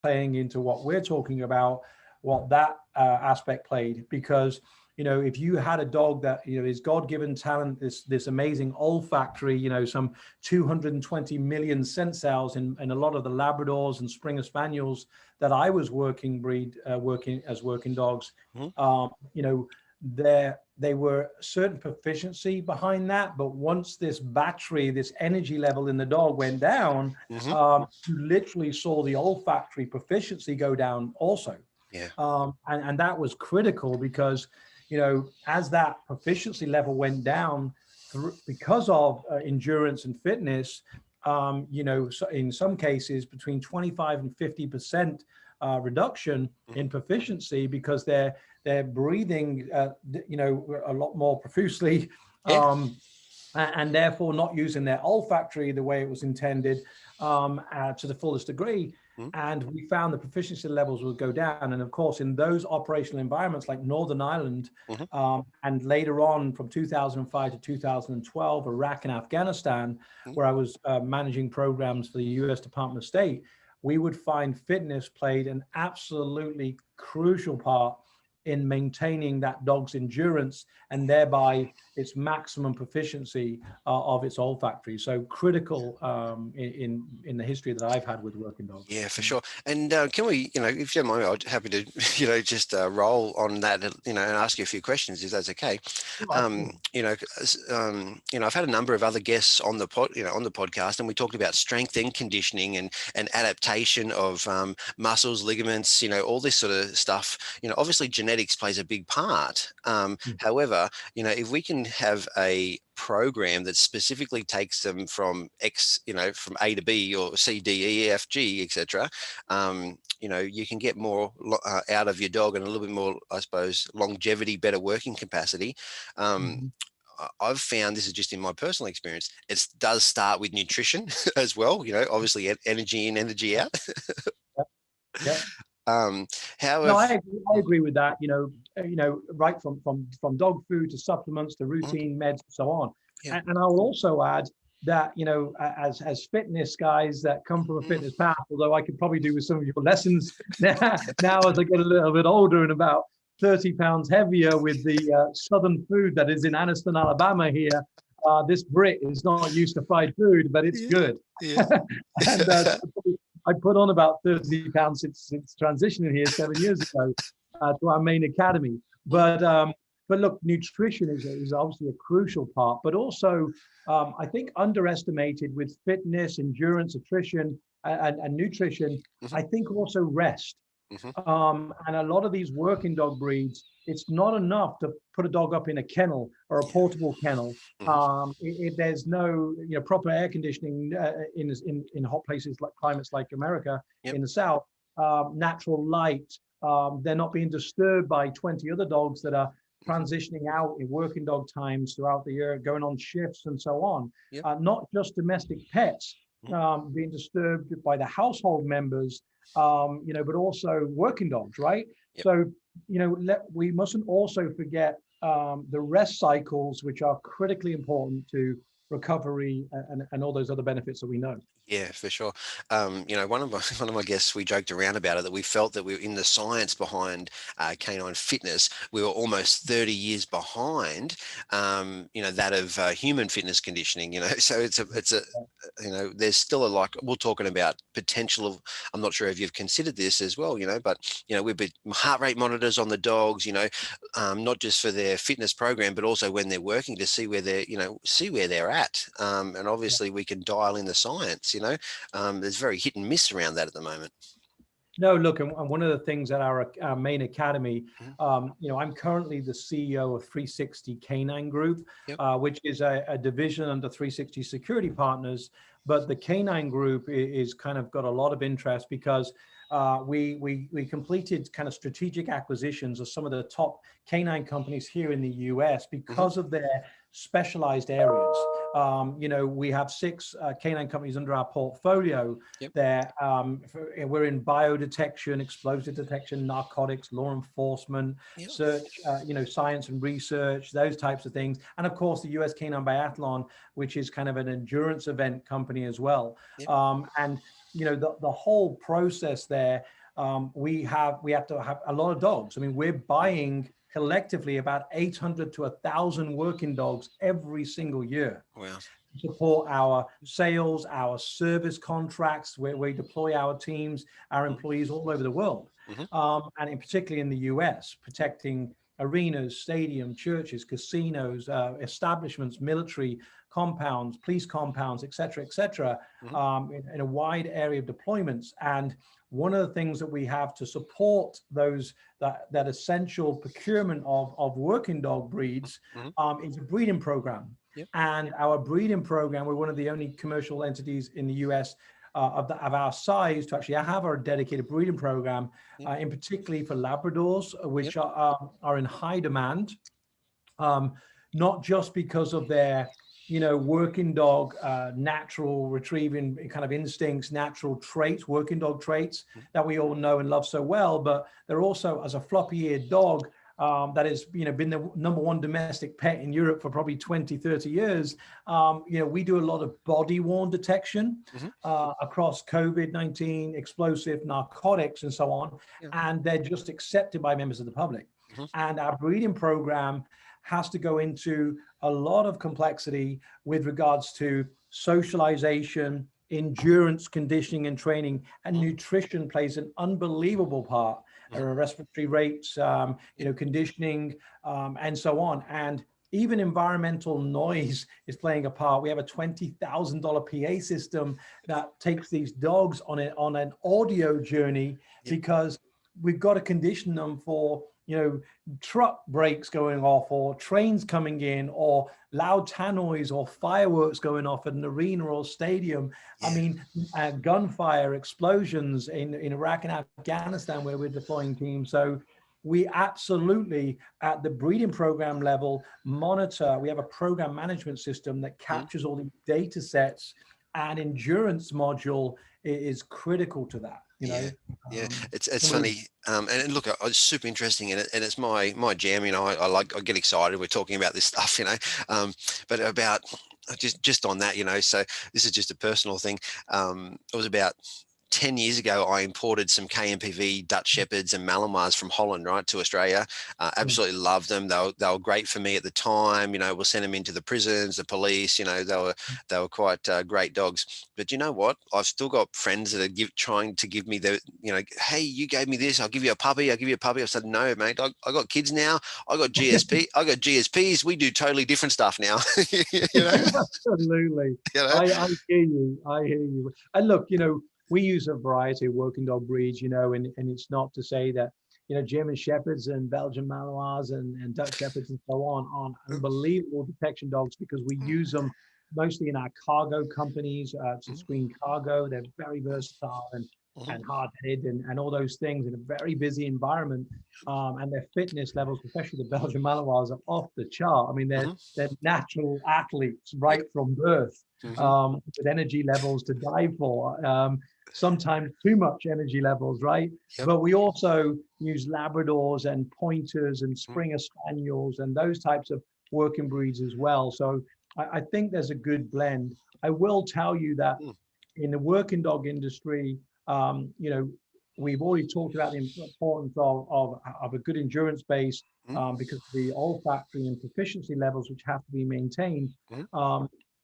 playing into what we're talking about, what that aspect played, because if you had a dog that is God-given talent, this amazing olfactory, some 220 million scent cells in a lot of the Labradors and Springer Spaniels that I was working as working dogs, they were certain proficiency behind that, but once this battery, this energy level in the dog went down, you literally saw the olfactory proficiency go down also. Yeah. And that was critical because, as that proficiency level went down because of endurance and fitness, so in some cases between 25 and 50% reduction in proficiency, because they're breathing, a lot more profusely, and therefore not using their olfactory the way it was intended to the fullest degree. And we found the proficiency levels would go down. And of course, in those operational environments like Northern Ireland, and later on from 2005 to 2012, Iraq and Afghanistan, where I was managing programs for the US Department of State, we would find fitness played an absolutely crucial part in maintaining that dog's endurance and thereby its maximum proficiency of its olfactory. So critical in the history that I've had with working dogs. Yeah, for sure. And can we, if you don't mind, I'm happy to, just roll on that, and ask you a few questions, if that's okay. I've had a number of other guests on the podcast, and we talked about strength and conditioning and adaptation of muscles, ligaments, all this sort of stuff. Obviously genetics plays a big part. However, if we can have a program that specifically takes them from from A to B or C, D, E, F, G, etc. You can get more out of your dog and a little bit more, I suppose, longevity, better working capacity. I've found, this is just in my personal experience, it does start with nutrition as well. Obviously energy in, energy out. Yeah. I agree with that. Right from dog food to supplements to routine meds and so on. Yeah. And I will also add that as fitness guys that come from a fitness path, although I could probably do with some of your lessons now as I get a little bit older and about 30 pounds heavier with the southern food that is in Anniston, Alabama here. This Brit is not used to fried food, but it's good. Yeah. And I put on about 30 pounds since transitioning here 7 years ago to our main academy. But look, nutrition is obviously a crucial part, but also I think underestimated with fitness, endurance, attrition, and nutrition. I think also rest. And a lot of these working dog breeds, it's not enough to put a dog up in a kennel or a portable kennel. If there's no proper air conditioning in hot places like climates like America in the South, natural light, they're not being disturbed by 20 other dogs that are transitioning out in working dog times throughout the year, going on shifts and so on. Not just domestic pets being disturbed by the household members, but also working dogs, right? So, we mustn't also forget the rest cycles, which are critically important to recovery and all those other benefits that we know. Yeah, for sure. One of my guests, we joked around about it, that we felt that we were in the science behind canine fitness. We were almost 30 years behind, that of human fitness conditioning. So it's a there's still we're talking about potential of. I'm not sure if you've considered this as well, but we've been heart rate monitors on the dogs, not just for their fitness program, but also when they're working to see where they're at, and obviously we can dial in the science. There's very hit and miss around that at the moment. No, look, and one of the things at our main academy, I'm currently the CEO of 360 Canine Group, which is a division under 360 Security Partners. But the Canine Group is kind of got a lot of interest because we completed kind of strategic acquisitions of some of the top canine companies here in the US because of their specialized areas. we have 6 canine companies under our portfolio. Yep. There, we're in biodetection, explosive detection, narcotics, law enforcement, Yep. search, science and research, those types of things. And of course, the US Canine Biathlon, which is kind of an endurance event company as well. Yep. And the whole process there, we have to have a lot of dogs. I mean, we're buying collectively about 800 to 1,000 working dogs every single year. Wow. To support our sales, our service contracts, where we deploy our teams, our employees all over the world. And particularly in the US, protecting arenas, stadiums, churches, casinos, establishments, military compounds, police compounds, et cetera, in a wide area of deployments. And one of the things that we have to support that essential procurement of working dog breeds is a breeding program. Yep. And our breeding program, we're one of the only commercial entities in the US of our size to actually have our dedicated breeding program, in particularly for Labradors, which are in high demand, not just because of their working dog, natural retrieving kind of instincts, natural traits, working dog traits that we all know and love so well, but they're also, as a floppy-eared dog, that has been the #1 domestic pet in Europe for probably 20, 30 years. We do a lot of body-worn detection across COVID-19, explosive, narcotics, and so on. And they're just accepted by members of the public. And our breeding program has to go into a lot of complexity with regards to socialization, endurance, conditioning, and training, and nutrition plays an unbelievable part. Respiratory rates, conditioning, and so on. And even environmental noise is playing a part. We have a $20,000 PA system that takes these dogs on an audio journey because we've got to condition them for truck brakes going off, or trains coming in, or loud tannoys, or fireworks going off at an arena or stadium. I mean, gunfire, explosions in Iraq and Afghanistan, where we're deploying teams. So we absolutely, at the breeding program level, monitor. We have a program management system that captures all the data sets, and endurance module is critical to that. It's funny, and look, it's super interesting, and it's my jam. I get excited. We're talking about this stuff, but about just on that, so this is just a personal thing. It was about 10 years ago, I imported some KMPV Dutch Shepherds and Malinois from Holland, right, to Australia. Absolutely loved them. They were great for me at the time. We'll send them into the prisons, the police. They were quite great dogs. But you know what? I've still got friends that are trying to give me hey, you gave me this. I'll give you a puppy. I said, no, mate. I got kids now. I got GSP. I got GSPs. We do totally different stuff now. Absolutely. I hear you. And look, we use a variety of working dog breeds, and it's not to say that, German Shepherds and Belgian Malinois and Dutch Shepherds and so on aren't unbelievable detection dogs, because we use them mostly in our cargo companies to screen cargo. They're very versatile and hard-headed and all those things in a very busy environment. And their fitness levels, especially the Belgian Malinois, are off the chart. I mean, they're natural athletes right from birth, with energy levels to die for. Sometimes too much energy levels, right? But we also use Labradors and Pointers and Springer Spaniels and those types of working breeds as well. So I think there's a good blend. I will tell you that in the working dog industry, we've already talked about the importance of a good endurance base, because of the olfactory and proficiency levels, which have to be maintained.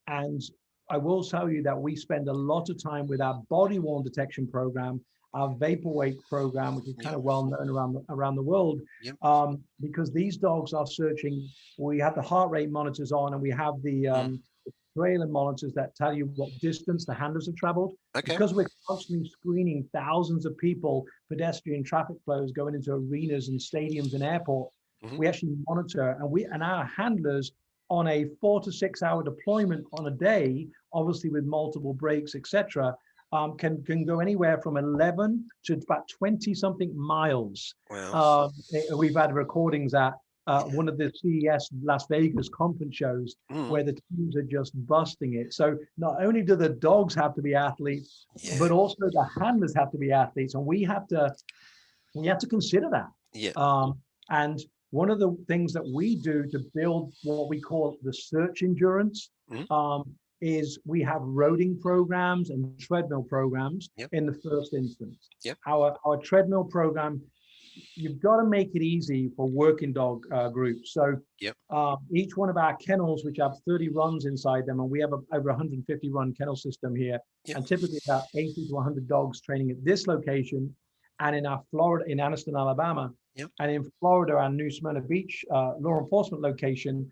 And I will tell you that we spend a lot of time with our body-worn detection program, our vaporwave program, which is kind of well known around the world, because these dogs are searching. We have the heart rate monitors on, and we have the trailer monitors that tell you what distance the handlers have traveled. Because we're constantly screening thousands of people, pedestrian traffic flows going into arenas and stadiums and airports, we actually monitor, and our handlers on a 4 to 6 hour deployment on a day, obviously with multiple breaks, etc., can go anywhere from 11 to about 20 something miles. Wow. We've had recordings at one of the CES Las Vegas conference shows where the teams are just busting it. So not only do the dogs have to be athletes, but also the handlers have to be athletes, and we have to consider that. And one of the things that we do to build what we call the search endurance is we have roading programs and treadmill programs in the first instance. Our treadmill program, you've got to make it easy for working dog groups. So each one of our kennels, which have 30 runs inside them, and we have over 150 run kennel system here, and typically about 80 to 100 dogs training at this location, and in our Florida, in Anniston, Alabama, and in Florida, our New Smyrna Beach law enforcement location,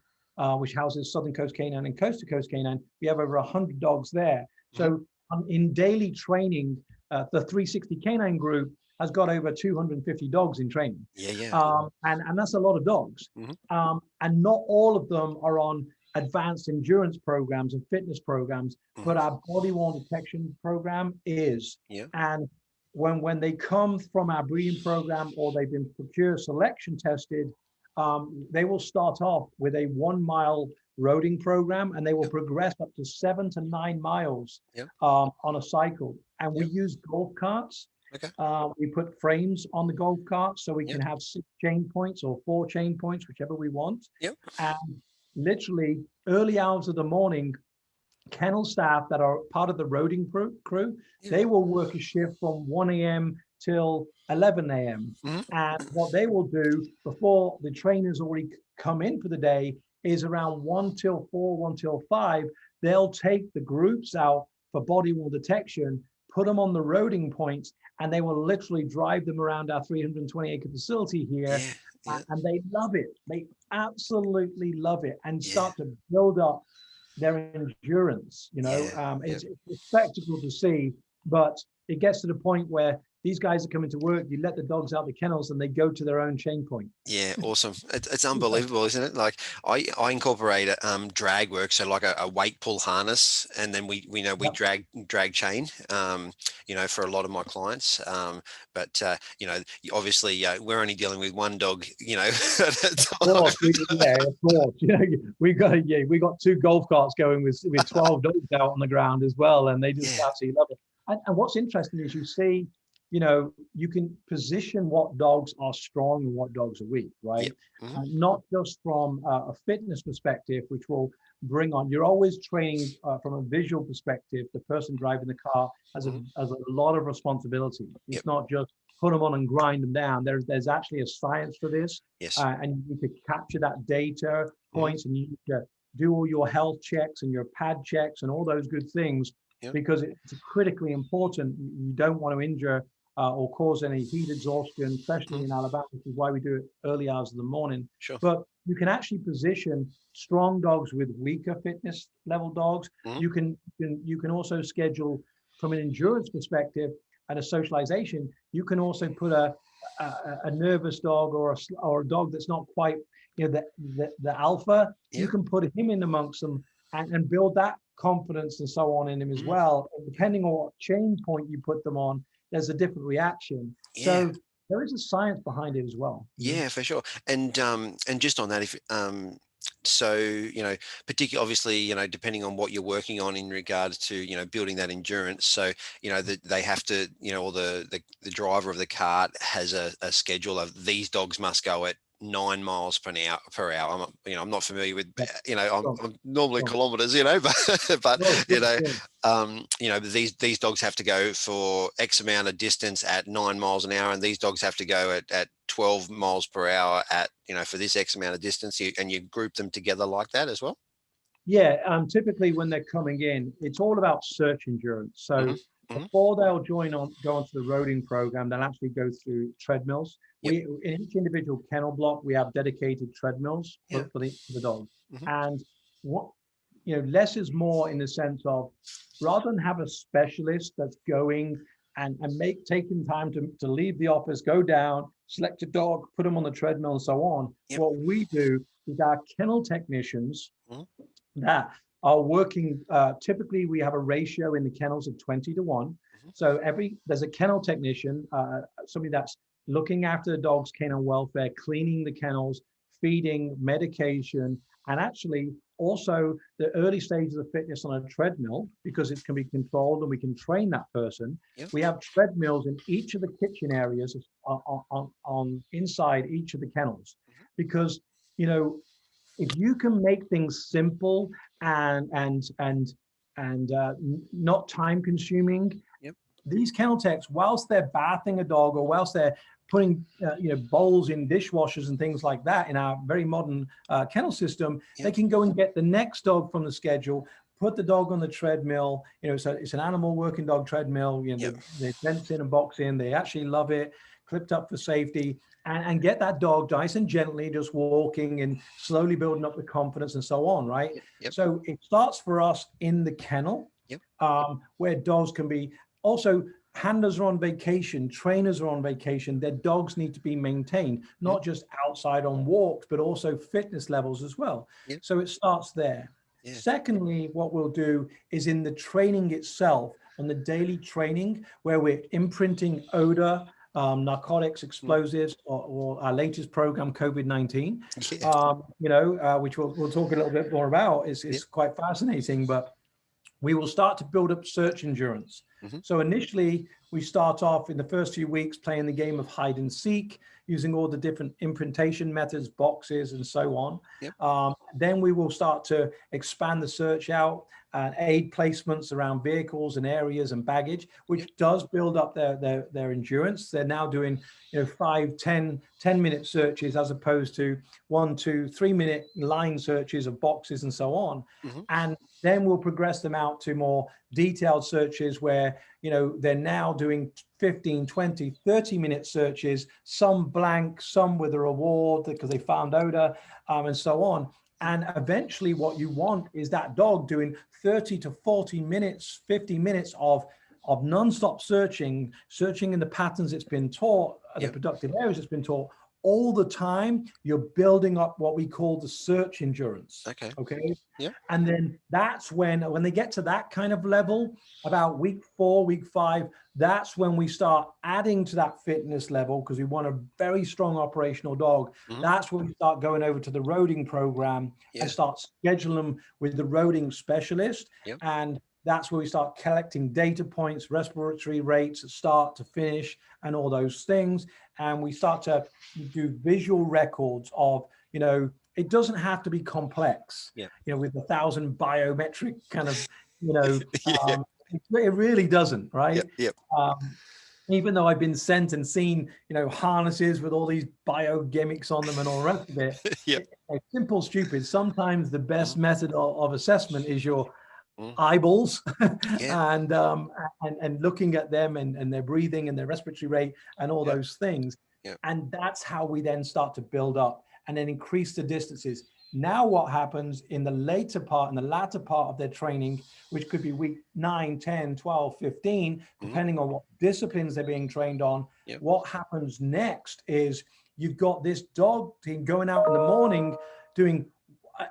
which houses Southern Coast Canine and Coast to Coast Canine, we have over 100 dogs there. So in daily training, the 360 Canine group has got over 250 dogs in training. And that's a lot of dogs. And not all of them are on advanced endurance programs and fitness programs, but our body worn detection program is. And when they come from our breeding program or they've been procure selection tested, they will start off with a 1 mile roading program, and they will progress up to 7 to 9 miles on a cycle. And we use golf carts. We put frames on the golf carts so we can have 6 chain points or 4 chain points, whichever we want. And literally early hours of the morning, kennel staff that are part of the roading crew, they will work a shift from 1 a.m. till 11 a.m. And what they will do before the trainers already come in for the day is around 1 till 4, 1 till 5, they'll take the groups out for body worn detection, put them on the roading points, and they will literally drive them around our 320-acre facility here. And they love it. They absolutely love it, and start to build up their endurance. It's a spectacle to see, but it gets to the point where these guys are coming to work, you let the dogs out the kennels and they go to their own chain point. Awesome. It's unbelievable, isn't it? Like I incorporate drag work, so like a weight pull harness, and then we drag chain, for a lot of my clients. But obviously we're only dealing with one dog, at a time. Of course. We got 2 golf carts going with 12 dogs out on the ground as well, and they just absolutely love it. And what's interesting is you see, you can position what dogs are strong and what dogs are weak, right? Not just from a fitness perspective, which will bring on, you're always training from a visual perspective. The person driving the car has a lot of responsibility. It's not just put them on and grind them down. There's actually a science for this. And you need to capture that data points, and you need to do all your health checks and your pad checks and all those good things, because it's critically important. You don't want to injure or cause any heat exhaustion, especially in Alabama, which is why we do it early hours of the morning. But you can actually position strong dogs with weaker fitness level dogs. You can also schedule from an endurance perspective and a socialization. You can also put a nervous dog or a dog that's not quite the alpha. You can put him in amongst them and build that confidence and so on in him as well. And depending on what chain point you put them on, there's a different reaction. So there is a science behind it as well. Yeah, for sure. And just on that, if particularly obviously, depending on what you're working on in regards to, building that endurance. So, they have to, or the driver of the cart has a schedule of these dogs must go at 9 miles per hour. I'm not familiar with, I'm normally kilometers, but these dogs have to go for X amount of distance at 9 miles an hour, and these dogs have to go at 12 miles per hour at, for this X amount of distance, and you group them together like that as well? Typically when they're coming in, it's all about search endurance. So before they'll go onto the roading program, they'll actually go through treadmills. In each individual kennel block, we have dedicated treadmills for the dogs. And what less is more, in the sense of, rather than have a specialist that's going and taking time to leave the office, go down, select a dog, put them on the treadmill and so on. What we do is our kennel technicians that are working, typically we have a ratio in the kennels of 20 to 1. So there's a kennel technician, somebody that's looking after the dog's canine welfare, cleaning the kennels, feeding, medication, and actually also the early stages of fitness on a treadmill, because it can be controlled and we can train that person. Yep. We have treadmills in each of the kitchen areas on inside each of the kennels, because, you know, if you can make things simple and not time consuming, Yep. these kennel techs, whilst they're bathing a dog or whilst they're putting bowls in dishwashers and things like that in our very modern kennel system, Yep. they can go and get the next dog from the schedule, put the dog on the treadmill. You know, so it's an animal working dog treadmill. You know, Yep. they fence in and box in. They actually love it, clipped up for safety, and get that dog nice and gently just walking and slowly building up the confidence and so on, right? Yep. So it starts for us in the kennel, Yep. where dogs can be. Also, handlers are on vacation, trainers are on vacation, their dogs need to be maintained, not just outside on walks, but also fitness levels as well. Yep. So it starts there. Yeah. Secondly, what we'll do is in the training itself, on the daily training, where we're imprinting odor, narcotics, explosives, or our latest program, COVID-19, which we'll talk a little bit more about. It's quite fascinating, but we will start to build up search endurance. So initially, we start off in the first few weeks playing the game of hide and seek, using all the different imprintation methods, boxes, and so on. Then we will start to expand the search out and aid placements around vehicles and areas and baggage, which does build up their endurance. They're now doing 5, 10-minute searches as opposed to 1, 2, 3-minute line searches of boxes and so on. And then we'll progress them out to more detailed searches where, they're now doing 15, 20, 30-minute searches, some blank, some with a reward because they found odor, and so on. And eventually what you want is that dog doing 30 to 40 minutes, 50 minutes of nonstop searching in the patterns it's been taught, the productive areas it's been taught. All the time, you're building up what we call the search endurance. Okay. Yeah. And then that's when they get to that kind of level, about week 4, week 5, that's when we start adding to that fitness level, because we want a very strong operational dog. That's when we start going over to the roading program and start scheduling them with the roading specialist. And that's where we start collecting data points, respiratory rates, start to finish, and all those things. And we start to do visual records of, it doesn't have to be complex, with 1,000 biometric kind of, it really doesn't, right? Even though I've been sent and seen, harnesses with all these bio gimmicks on them and all the rest of it, simple, stupid. Sometimes the best method of assessment is your eyeballs and looking at them and their breathing and their respiratory rate and all those things. And that's how we then start to build up and then increase the distances. Now what happens in the latter part of their training, which could be week 9, 10, 12, 15, depending on what disciplines they're being trained on, what happens next is you've got this dog team going out in the morning doing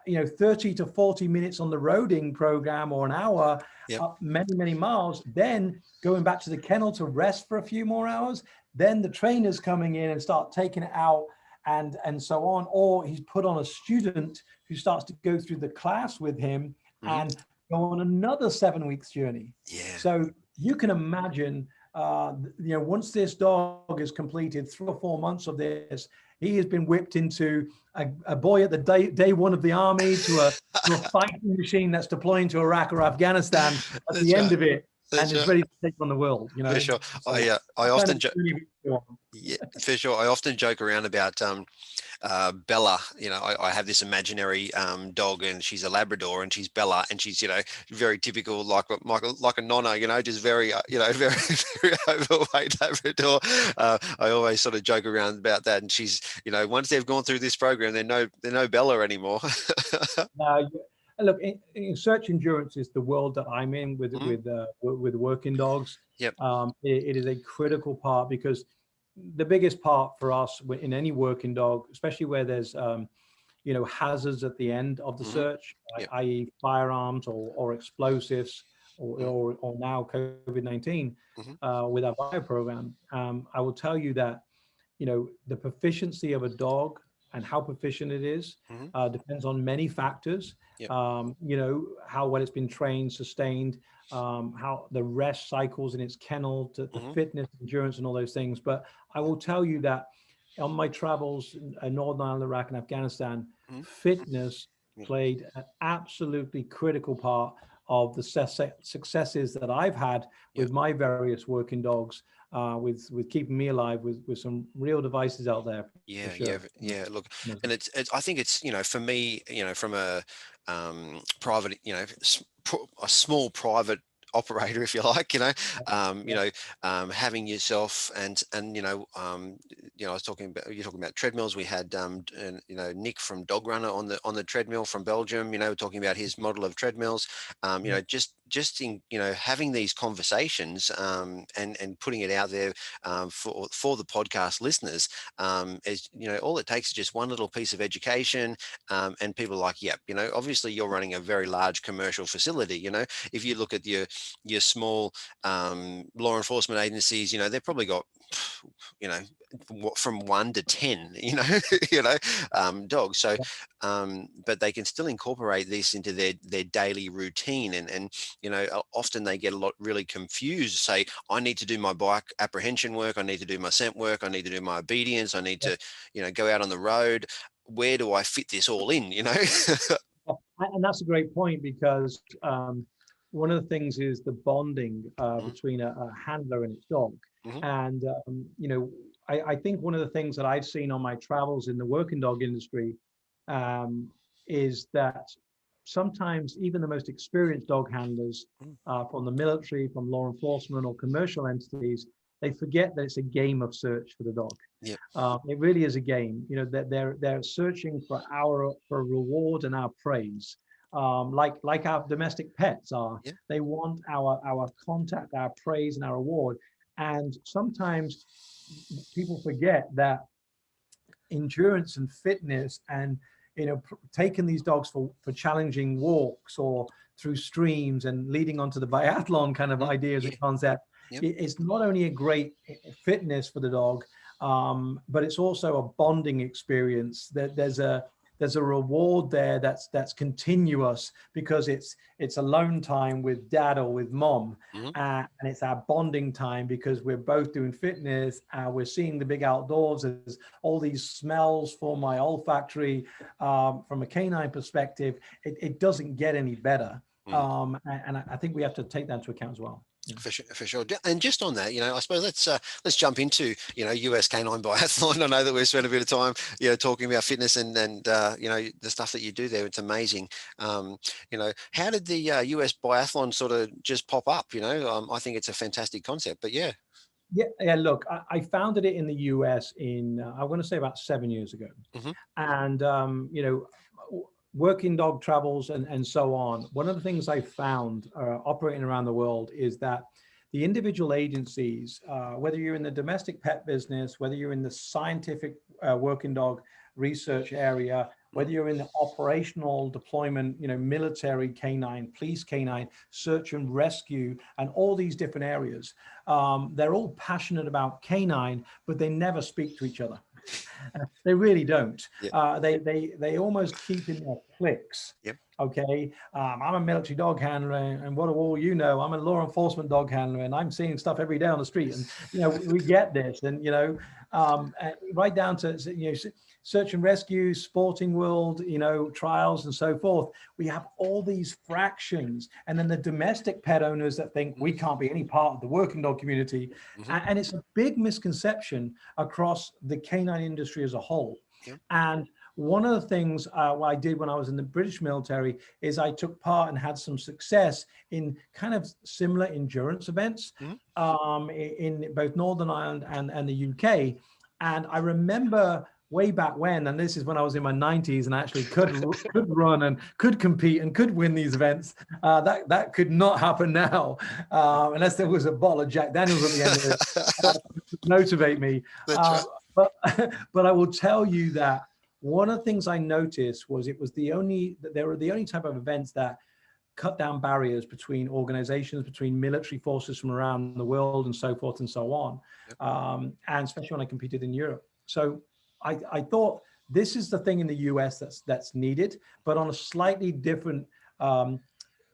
30 to 40 minutes on the roading program, or an hour, up many miles, then going back to the kennel to rest for a few more hours. Then the trainer's coming in and start taking it out and so on, or he's put on a student who starts to go through the class with him and go on another 7 weeks journey. So you can imagine, once this dog has completed 3 or 4 months of this, he has been whipped into a boy at the day one of the army to a fighting machine that's deploying to Iraq or Afghanistan at the end of it, and is ready to take on the world. For sure. So I often for sure. I often joke around about Bella. I have this imaginary dog, and she's a Labrador, and she's Bella, and she's very typical, like a nonna, just very very very overweight Labrador. I always sort of joke around about that, and she's once they've gone through this program, they're no Bella anymore. Look, in search endurance is the world that I'm in with working dogs. It is a critical part, because the biggest part for us in any working dog, especially where there's hazards at the end of the search, i.e. firearms or explosives or now COVID-19 with our bio program, I will tell you that the proficiency of a dog and how proficient it is depends on many factors. Yep. You know, how well it's been trained, sustained, how the rest cycles in its kennel, the fitness, endurance, and all those things. But I will tell you that on my travels in Northern Ireland, Iraq, and Afghanistan, fitness played an absolutely critical part of the successes that I've had with my various working dogs, with keeping me alive with some real devices out there. Yeah. Look, and it's I think it's, you know, for me, you know, from a private, you know, a small private operator, if you like, you know, having yourself and you know, I was talking about, you're talking about treadmills. We had you know, Nick from Dog Runner on the treadmill from Belgium, you know, talking about his model of treadmills. You know, just in, you know, having these conversations and putting it out there for the podcast listeners, is, you know, all it takes is just one little piece of education, and people are like, yep, you know, obviously you're running a very large commercial facility. You know, if you look at your small law enforcement agencies, you know, they've probably got, you know, from 1 to 10, you know, dogs. So, but they can still incorporate this into their daily routine, and you know, often they get really confused. Say, I need to do my bike apprehension work, I need to do my scent work, I need to do my obedience, I need to, you know, go out on the road. Where do I fit this all in? You know. And that's a great point, because one of the things is the bonding between a handler and its dog. And, you know, I think one of the things that I've seen on my travels in the working dog industry is that sometimes even the most experienced dog handlers from the military, from law enforcement or commercial entities, they forget that it's a game of search for the dog. It really is a game. You know, that they're searching for for reward and our praise. Like our domestic pets are. They want our contact, our praise, and our reward. And sometimes people forget that endurance and fitness, and, you know, taking these dogs for challenging walks or through streams and leading onto the biathlon kind of ideas and concept, it's not only a great fitness for the dog, but it's also a bonding experience. That there's a reward there that's continuous, because it's alone time with dad or with mom, and it's our bonding time because we're both doing fitness, we're seeing the big outdoors. There's all these smells for my olfactory. From a canine perspective, it doesn't get any better, and I think we have to take that into account as well. For sure. And just on that, you know, I suppose let's jump into, you know, US Canine Biathlon. I know that we've spent a bit of time, you know, talking about fitness and you know, the stuff that you do there. It's amazing. You know, how did the US Biathlon sort of just pop up? You know, I think it's a fantastic concept. But yeah. Look, I founded it in the US in I want to say about 7 years ago, and you know, working dog travels and so on. One of the things I found operating around the world is that the individual agencies, whether you're in the domestic pet business, whether you're in the scientific working dog research area, whether you're in the operational deployment, you know, military canine, police canine, search and rescue, and all these different areas, they're all passionate about canine, but they never speak to each other. They really don't. They almost keep in their cliques. Okay, I'm a military dog handler, and what do all you know? I'm a law enforcement dog handler, and I'm seeing stuff every day on the street. And you know, we get this, and you know, right down to, you know, search and rescue, sporting world, you know, trials and so forth. We have all these fractions, and then the domestic pet owners that think we can't be any part of the working dog community, and it's a big misconception across the canine industry as a whole. And one of the things what I did when I was in the British military is I took part and had some success in kind of similar endurance events in both Northern Ireland and the UK. And I remember way back when, and this is when I was in my 90s and I actually could run and could compete and could win these events. That could not happen now, unless there was a bottle of Jack Daniels at the end of it to motivate me. But I will tell you that one of the things I noticed was they were the only type of events that cut down barriers between organizations, between military forces from around the world and so forth and so on. And especially when I competed in Europe. So I thought this is the thing in the US that's needed, but on a slightly different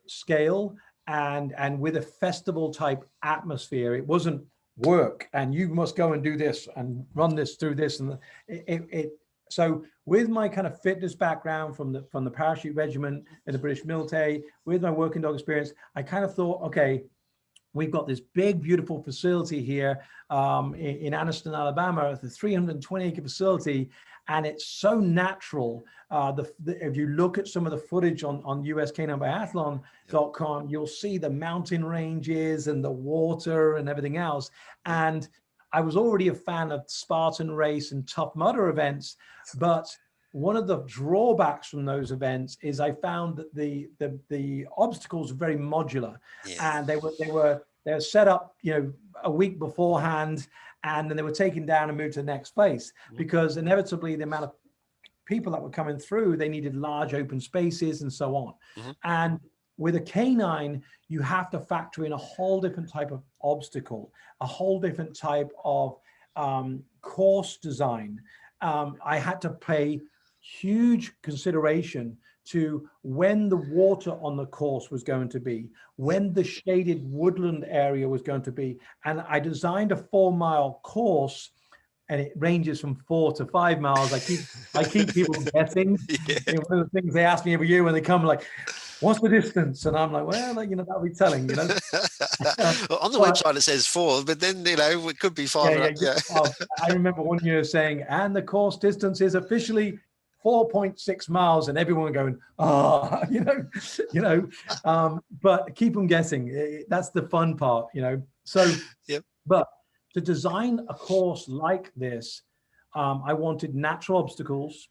scale and with a festival type atmosphere. It wasn't work and you must go and do this and run this through this and so with my kind of fitness background from the parachute regiment in the British military, with my working dog experience, I kind of thought, okay, we've got this big, beautiful facility here in Anniston, Alabama, the 320-acre facility, and it's so natural. If you look at some of the footage on USCanineBiathlon.com, you'll see the mountain ranges and the water and everything else. And I was already a fan of Spartan Race and Tough Mudder events, but one of the drawbacks from those events is I found that the obstacles were very modular, and they were set up, a week beforehand, and then they were taken down and moved to the next place because inevitably the amount of people that were coming through, they needed large open spaces and so on. And with a canine, you have to factor in a whole different type of obstacle, a whole different type of course design. I had to pay huge consideration to when the water on the course was going to be, when the shaded woodland area was going to be. And I designed a 4-mile course, and it ranges from 4 to 5 miles. I keep people guessing. One of the things they ask me every year when they come, like, what's the distance? And I'm like, well, that'll be telling, Well, on the website it says 4, but then, it could be 5. I remember one year saying, and the course distance is officially 4.6 miles, and everyone going, but keep them guessing. That's the fun part, So, but to design a course like this, I wanted natural obstacles.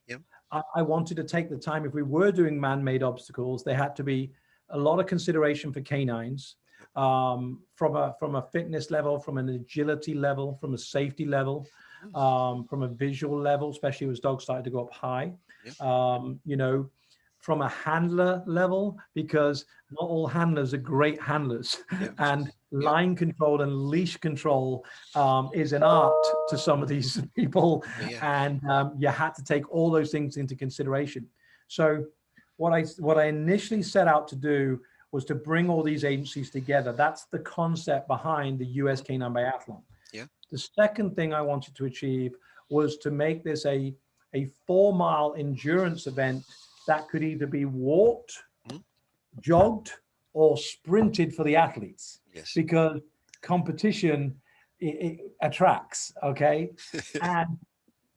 I wanted to take the time. If we were doing man-made obstacles, there had to be a lot of consideration for canines, from a fitness level, from an agility level, from a safety level, from a visual level, especially as dogs started to go up high, from a handler level, because not all handlers are great handlers, and line control and leash control is an art to some of these people, and you had to take all those things into consideration. So what I initially set out to do was to bring all these agencies together. That's the concept behind the US Canine Biathlon. The second thing I wanted to achieve was to make this a 4-mile endurance event that could either be walked, jogged, or sprinted for the athletes. Because competition, it attracts, okay? And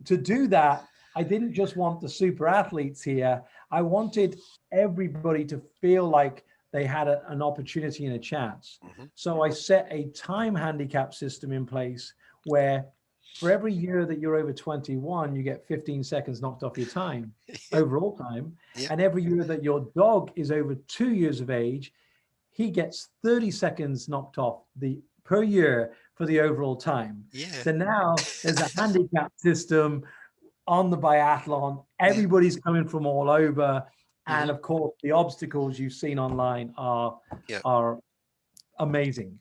to do that, I didn't just want the super athletes here. I wanted everybody to feel like they had an opportunity and a chance. So I set a time handicap system in place where for every year that you're over 21, you get 15 seconds knocked off your time, overall time. And every year that your dog is over 2 years of age, he gets 30 seconds knocked off per year for the overall time. So now there's a handicap system on the biathlon. Everybody's coming from all over. And of course, the obstacles you've seen online are amazing.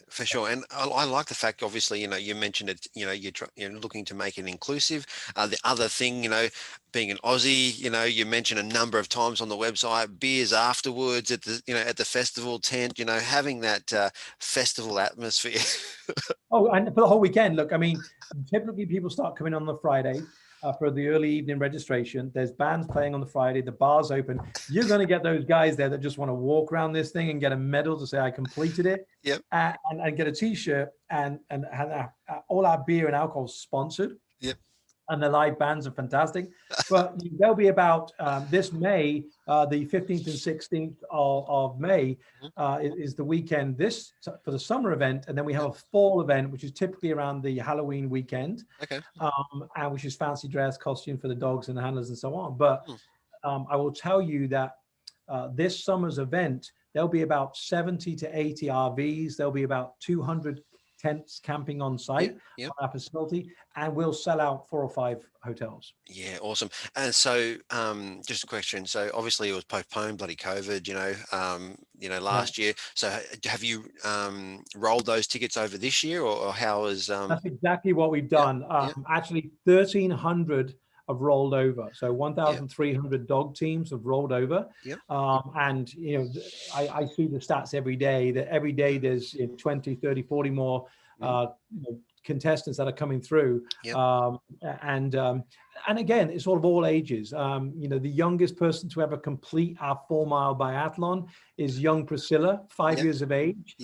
For sure. And I like the fact, obviously, you mentioned it, you're looking to make it inclusive. The other thing, being an Aussie, you mentioned a number of times on the website, beers afterwards at the festival tent, having that festival atmosphere. And for the whole weekend. Look, I mean, typically people start coming on the Friday for the early evening registration. There's bands playing on the Friday, the bar's open. You're going to get those guys there that just want to walk around this thing and get a medal to say I completed it, and get a t-shirt, and all our beer and alcohol sponsored. And the live bands are fantastic. But there'll be about this May, the 15th and 16th of May is the weekend for the summer event. And then we have a fall event, which is typically around the Halloween weekend, and which is fancy dress, costume for the dogs and the handlers and so on. But I will tell you that this summer's event, there'll be about 70 to 80 RVs. There'll be about 200 tents camping on site on our facility, and we'll sell out 4 or 5 hotels. Awesome. And so just a question, so obviously it was postponed, bloody COVID, last year. So have you rolled those tickets over this year, or how is that's exactly what we've done. Actually 1,300 have rolled over. So 1,300 dog teams have rolled over. Yep. And, I see the stats every day that every day there's 20, 30, 40 more contestants that are coming through. Yep. And again, it's sort of all ages. The youngest person to ever complete our 4-mile biathlon is young Priscilla, 5 years of age,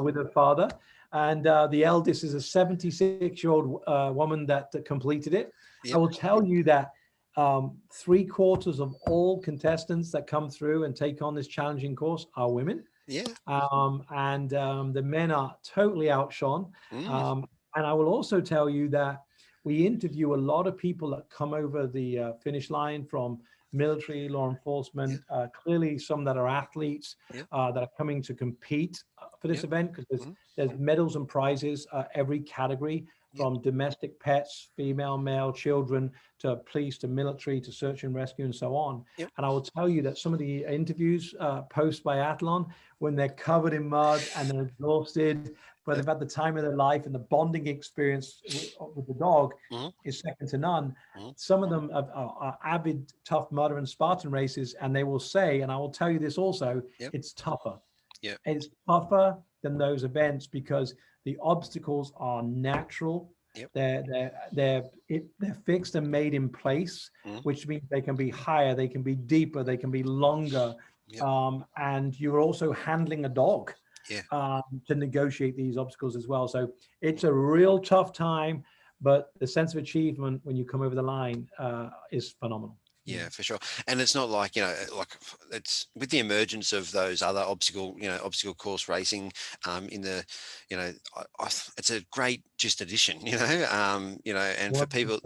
with her father. And the eldest is a 76-year-old woman that completed it. Yep. I will tell you that 3/4 of all contestants that come through and take on this challenging course are women. Yeah. The men are totally outshone. And I will also tell you that we interview a lot of people that come over the finish line from military, law enforcement, clearly some that are athletes that are coming to compete for this event, because there's medals and prizes every category, from domestic pets, female, male, children, to police, to military, to search and rescue, and so on. And I will tell you that some of the interviews post biathlon, when they're covered in mud and they're exhausted, but they've had the time of their life, and the bonding experience with the dog is second to none. Some of them are avid tough mudder and Spartan races, and they will say, and I will tell you this also, it's tougher. It's tougher than those events because the obstacles are natural. They're fixed and made in place, which means they can be higher, they can be deeper, they can be longer. And you're also handling a dog to negotiate these obstacles as well. So it's a real tough time, but the sense of achievement when you come over the line is phenomenal. Yeah, for sure. And it's not like, like it's with the emergence of those other obstacle course racing in the, it's a great just addition, and for people,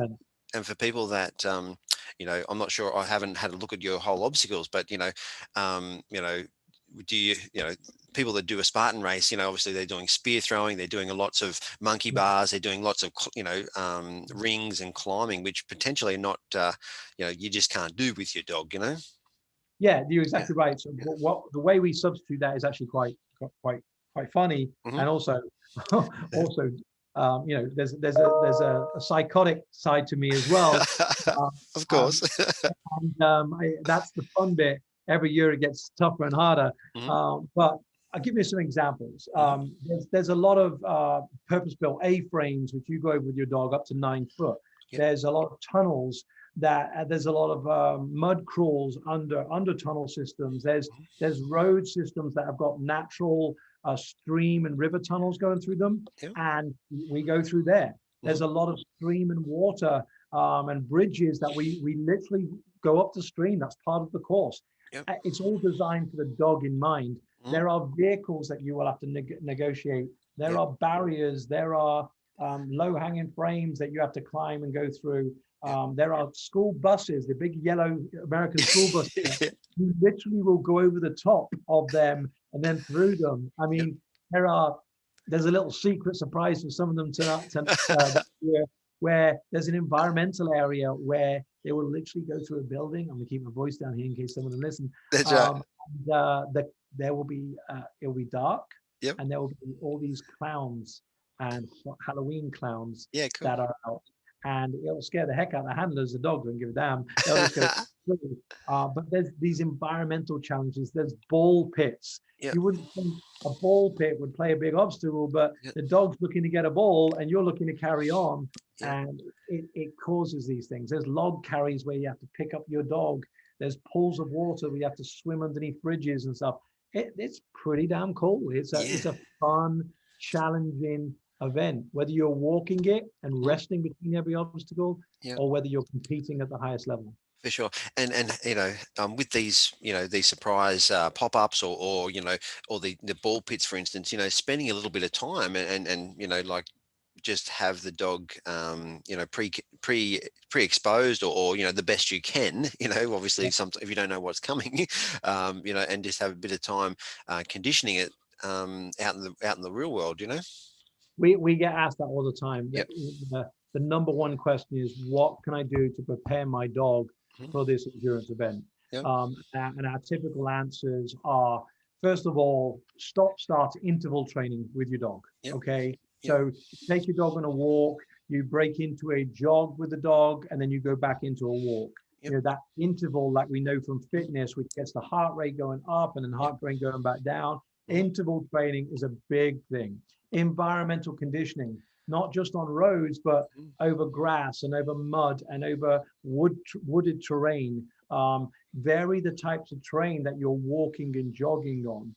that, I'm not sure, I haven't had a look at your whole obstacles, but, do you, people that do a Spartan race, obviously they're doing spear throwing, they're doing lots of monkey bars, they're doing lots of, rings and climbing, which potentially not, you just can't do with your dog, Yeah, you're exactly right. So the way we substitute that is actually quite funny. And also, there's a psychotic side to me as well. Of course. That's the fun bit. Every year it gets tougher and harder. But I'll give you some examples. There's a lot of purpose-built A-frames, which you go over with your dog up to 9 foot. There's a lot of tunnels there's a lot of mud crawls under tunnel systems. There's road systems that have got natural stream and river tunnels going through them, and we go through there. There's a lot of stream and water and bridges that we literally go up the stream. That's part of the course. It's all designed for the dog in mind. There are vehicles that you will have to negotiate. There are barriers. There are low-hanging frames that you have to climb and go through. There are school buses, the big yellow American school buses. You literally will go over the top of them and then through them. I mean, there's a little secret surprise for some of them that year, where there's an environmental area where they will literally go through a building. I'm gonna keep my voice down here in case some of them listen. That's right. There will be it'll be dark, Yep. and there will be all these clowns and Halloween clowns cool. that are out. And it'll scare the heck out of the handlers. The dog don't give a damn. They'll just go through. But there's these environmental challenges. There's ball pits. You wouldn't think a ball pit would play a big obstacle, but the dog's looking to get a ball and you're looking to carry on. And it causes these things. There's log carries where you have to pick up your dog. There's pools of water where you have to swim underneath bridges and stuff. It's pretty damn cool. It's a fun, challenging event, whether you're walking it and resting between every obstacle, or whether you're competing at the highest level. For sure. And with these, these surprise pop-ups or the ball pits, for instance, spending a little bit of time and like just have the dog, pre-exposed or the best you can, obviously sometimes if you don't know what's coming, and just have a bit of time conditioning it out in the real world, We get asked that all the time. The number one question is, what can I do to prepare my dog for this endurance event? And our typical answers are, first of all, stop, start, interval training with your dog. Okay. So take your dog on a walk. you break into a jog with the dog, and then you go back into a walk. Yep. You know, that interval, like we know from fitness, which gets the heart rate going up and then heart rate going back down. Interval training is a big thing. Environmental conditioning, not just on roads, but over grass and over mud and over wooded terrain. Vary the types of terrain that you're walking and jogging on.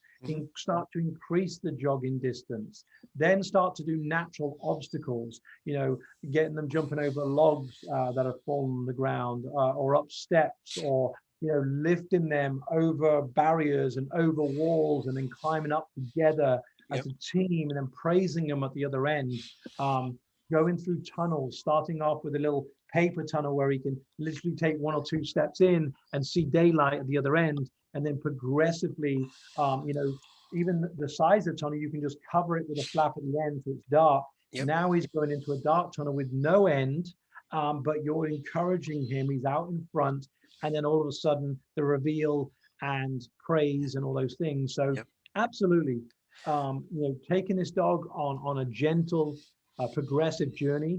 Start to increase the jogging distance. Then start to do natural obstacles, you know, getting them jumping over logs that have fallen on the ground, or up steps, or, you know, lifting them over barriers and over walls, and then climbing up together as a team, and then praising them at the other end. Going through tunnels, starting off with a little paper tunnel where he can literally take 1 or 2 steps in and see daylight at the other end, and then progressively, you know, even the size of the tunnel, you can just cover it with a flap at the end so it's dark. Now he's going into a dark tunnel with no end, but you're encouraging him. He's out in front, and then all of a sudden the reveal and praise and all those things. So absolutely, you know, taking this dog on a gentle, progressive journey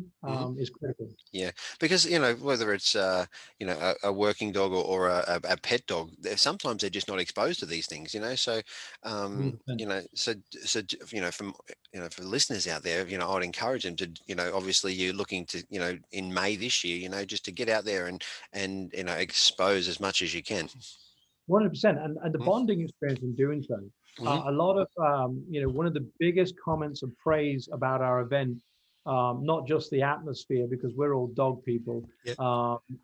is critical. Yeah, because, you know, whether it's you know, a working dog or a pet dog, sometimes they're just not exposed to these things, you know. So you know, so you know, from, you know, for listeners out there, you know, I'd encourage them to, you know, obviously you're looking to, you know, in May this year, you know, just to get out there and you know, expose as much as you can. 100%, and the bonding experience in doing so. A lot of you know, one of the biggest comments of praise about our event, not just the atmosphere, because we're all dog people,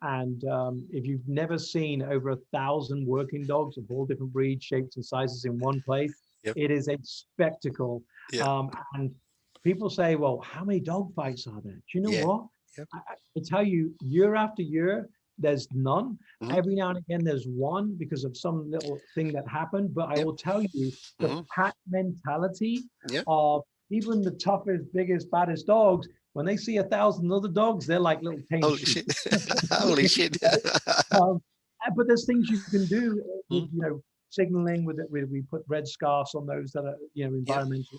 and if you've never seen over 1,000 working dogs of all different breeds, shapes, and sizes in one place, it is a spectacle. And people say, well, how many dog fights are there? Do you know what? I tell you, year after year, there's none. Every now and again, there's one because of some little thing that happened. But I will tell you, the pack mentality of even the toughest, biggest, baddest dogs, when they see 1,000 other dogs, they're like little tame sheep. Holy shit. But there's things you can do with, you know, signaling with it. We put red scarves on those that are, you know, environmentally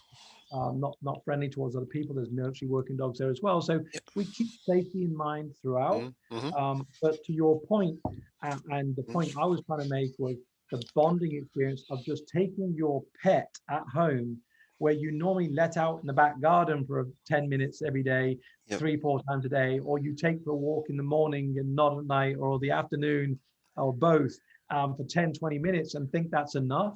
not friendly towards other people. There's military working dogs there as well. So we keep safety in mind throughout. But to your point, and the point I was trying to make was the bonding experience of just taking your pet at home, where you normally let out in the back garden for 10 minutes every day, 3-4 times a day, or you take for a walk in the morning and not at night, or the afternoon, or both, for 10-20 minutes, and think that's enough.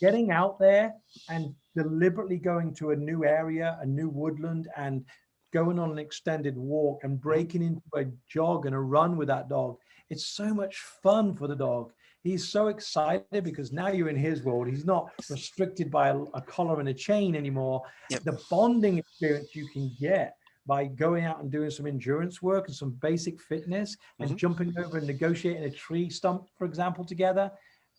Getting out there and deliberately going to a new area, a new woodland, and going on an extended walk and breaking into a jog and a run with that dog, it's so much fun for the dog. He's so excited because now you're in his world. He's not restricted by a collar and a chain anymore. The bonding experience you can get by going out and doing some endurance work and some basic fitness and jumping over and negotiating a tree stump, for example, together,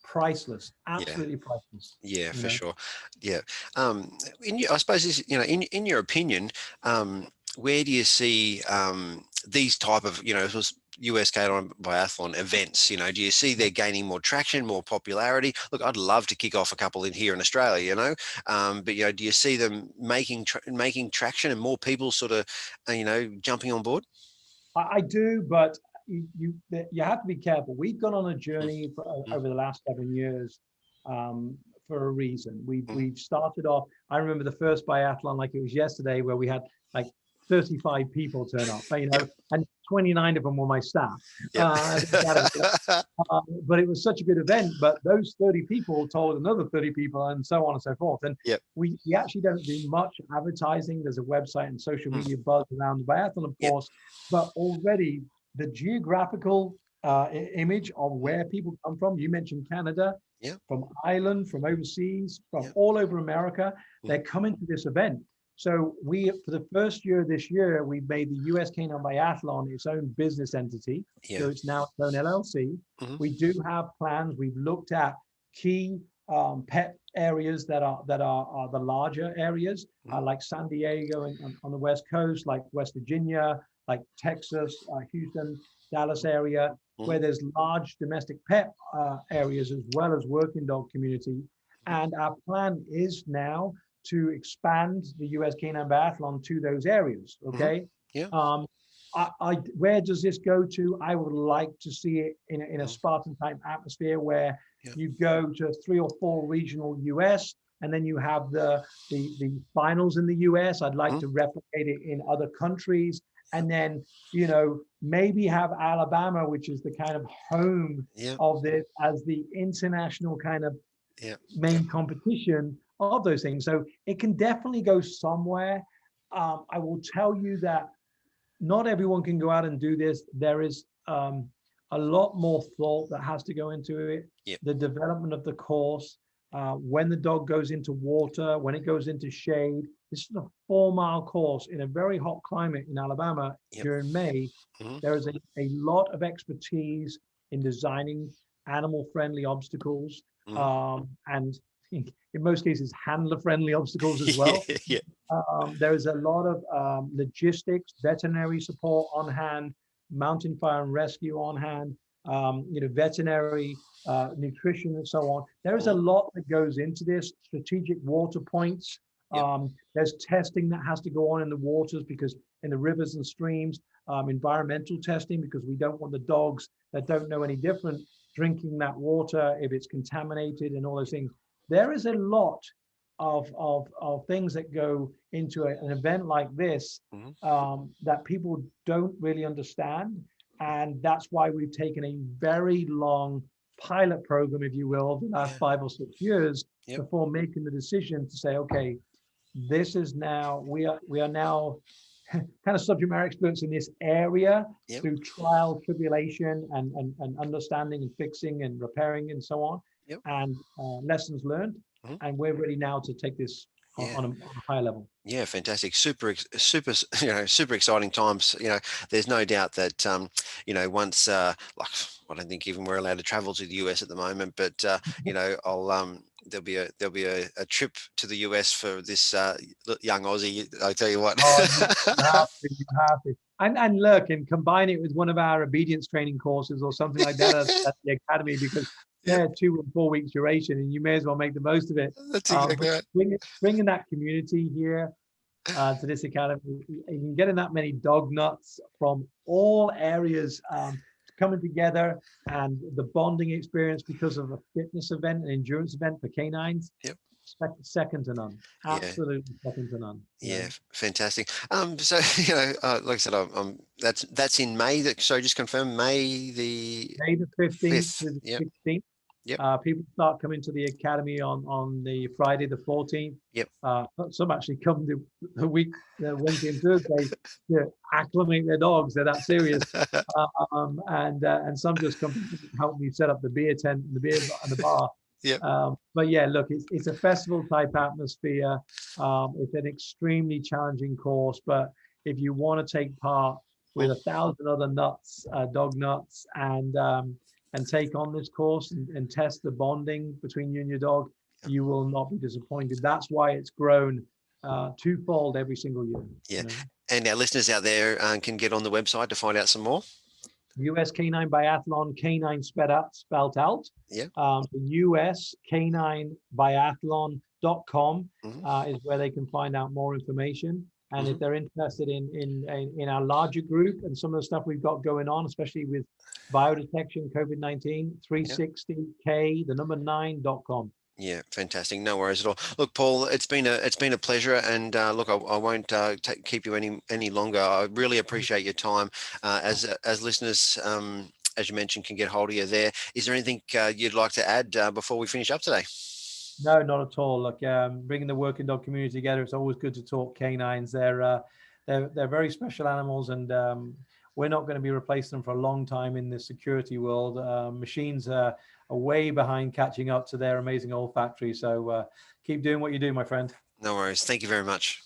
priceless, absolutely priceless. Yeah, for sure. Yeah. I suppose this, you know, in your opinion, where do you see these type of, you know, US Canine Biathlon events? You know, do you see they're gaining more traction, more popularity? Look, I'd love to kick off a couple in here in Australia, you know, but, you know, do you see them making traction and more people sort of, you know, jumping on board? I do, but you have to be careful. We've gone on a journey over the last 7 years for a reason. We've started off, I remember the first biathlon like it was yesterday, where we had like 35 people turn up, you know, and 29 of them were my staff. But it was such a good event. But those 30 people told another 30 people, and so on and so forth. And we actually don't do much advertising. There's a website and social media buzz around the biathlon, of course, but already the geographical image of where people come from. You mentioned Canada, from Ireland, from overseas, from all over America. They're coming to this event. So we, for the first year this year, we made the US Canine Biathlon its own business entity. So it's now its own LLC. We do have plans. We've looked at key pet areas that are the larger areas, like San Diego and on the West Coast, like West Virginia, like Texas, Houston, Dallas area, where there's large domestic pet areas as well as working dog community. And our plan is now to expand the US Canine Biathlon to those areas, okay? Yeah. Where does this go to? I would like to see it in a Spartan type atmosphere where you go to 3 or 4 regional US, and then you have the finals in the US. I'd like to replicate it in other countries, and then maybe have Alabama, which is the kind of home of this, as the international kind of main competition of those things. So it can definitely go somewhere. I will tell you that not everyone can go out and do this. There is a lot more thought that has to go into it. The development of the course, when the dog goes into water, when it goes into shade. This is a 4-mile course in a very hot climate in Alabama during May. There is a lot of expertise in designing animal-friendly obstacles, and in most cases, handler-friendly obstacles as well. There is a lot of logistics, veterinary support on hand, mountain fire and rescue on hand, veterinary nutrition and so on. There is a lot that goes into this. Strategic water points. There's testing that has to go on in the waters, because in the rivers and streams, environmental testing, because we don't want the dogs that don't know any different drinking that water if it's contaminated and all those things. There is a lot of things that go into an event like this that people don't really understand. And that's why we've taken a very long pilot program, if you will, the last 5 or 6 years before making the decision to say, okay, this is now, we are now kind of subject matter experts in this area through trial, tribulation, and understanding and fixing and repairing and so on, and lessons learned. And we're ready now to take this on a higher level. Yeah, fantastic. Super, super exciting times. There's no doubt that, once, like, I don't think even we're allowed to travel to the US at the moment, but, there'll be a trip to the US for this young Aussie. I tell you what. You have to. And look, and combine it with one of our obedience training courses or something like that at the academy, because they're 2 and 4 weeks duration, and you may as well make the most of it. That's exactly right. Bringing that community here to this academy, you can get in that many dog nuts from all areas coming together, and the bonding experience because of a fitness event, an endurance event for canines. Second to none. Absolutely second to none. Fantastic. So like I said, that's in May. So just confirm May the 15th to the 16th. People start coming to the academy on the Friday the 14th. Some actually come the week, Wednesday and Thursday, to acclimate their dogs. They're that serious. And some just come to help me set up the beer tent and the beer and the bar. But yeah, look, it's a festival type atmosphere. It's an extremely challenging course, but if you want to take part with 1,000 other nuts, dog nuts, and take on this course and test the bonding between you and your dog, you will not be disappointed. That's why it's grown twofold every single year. And our listeners out there can get on the website to find out some more. US Canine Biathlon, canine spelled out. US Canine Biathlon.com is where they can find out more information. And if they're interested in our larger group and some of the stuff we've got going on, especially with biodetection, COVID-19, 360k, the number 9.com. Yeah, fantastic. No worries at all. Look, Paul, it's been a pleasure, and look, I won't keep you any longer. I really appreciate your time. As listeners, as you mentioned, can get hold of you there. Is there anything you'd like to add before we finish up today? No, not at all. Look, bringing the working dog community together, it's always good to talk canines. They're very special animals, and we're not going to be replacing them for a long time in the security world. Machines are way behind catching up to their amazing olfactory. So keep doing what you do, my friend. No worries. Thank you very much.